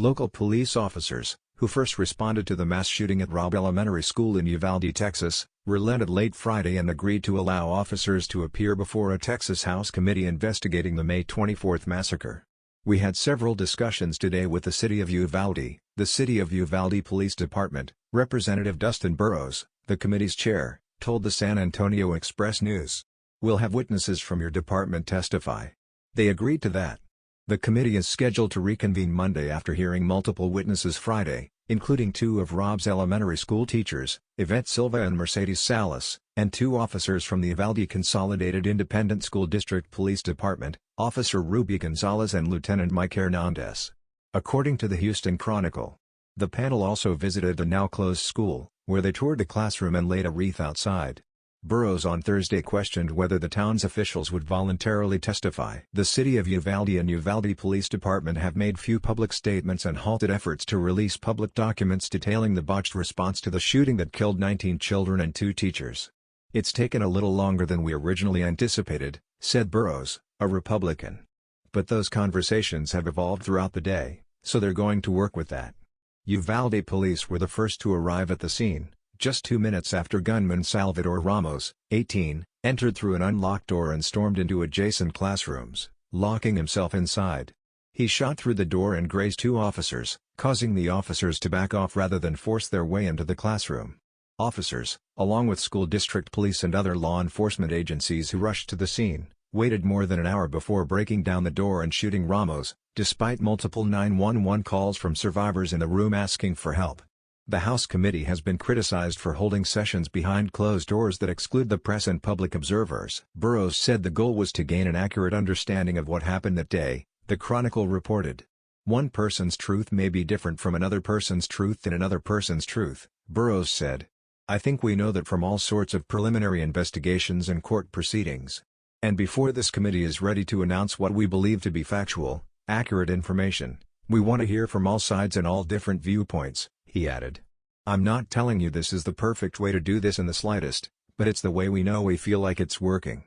Local police officers, who first responded to the mass shooting at Robb Elementary School in Uvalde, Texas, relented late Friday and agreed to allow officers to appear before a Texas House committee investigating the May 24 massacre. "We had several discussions today with the City of Uvalde, the City of Uvalde Police Department," Representative Dustin Burrows, the committee's chair, told the San Antonio Express News. "We'll have witnesses from your department testify." They agreed to that. The committee is scheduled to reconvene Monday after hearing multiple witnesses Friday, including two of Robb's elementary school teachers, Yvette Silva and Mercedes Salas, and two officers from the Uvalde Consolidated Independent School District Police Department, Officer Ruby Gonzalez and Lieutenant Mike Hernandez. According to the Houston Chronicle, the panel also visited the now-closed school, where they toured the classroom and laid a wreath outside. Burrows on Thursday questioned whether the town's officials would voluntarily testify. The City of Uvalde and Uvalde Police Department have made few public statements and halted efforts to release public documents detailing the botched response to the shooting that killed 19 children and 2 teachers. "It's taken a little longer than we originally anticipated," said Burrows, a Republican. "But those conversations have evolved throughout the day, so they're going to work with that." Uvalde police were the first to arrive at the scene, just 2 minutes after gunman Salvador Ramos, 18, entered through an unlocked door and stormed into adjacent classrooms, locking himself inside. He shot through the door and grazed 2 officers, causing the officers to back off rather than force their way into the classroom. Officers, along with school district police and other law enforcement agencies who rushed to the scene, waited more than an hour before breaking down the door and shooting Ramos, despite multiple 911 calls from survivors in the room asking for help. The House committee has been criticized for holding sessions behind closed doors that exclude the press and public observers. Burrows said the goal was to gain an accurate understanding of what happened that day, the Chronicle reported. "One person's truth may be different from another person's truth than another person's truth," Burrows said. "I think we know that from all sorts of preliminary investigations and court proceedings. And before this committee is ready to announce what we believe to be factual, accurate information, we want to hear from all sides and all different viewpoints," he added. "I'm not telling you this is the perfect way to do this in the slightest, but it's the way we know we feel like it's working."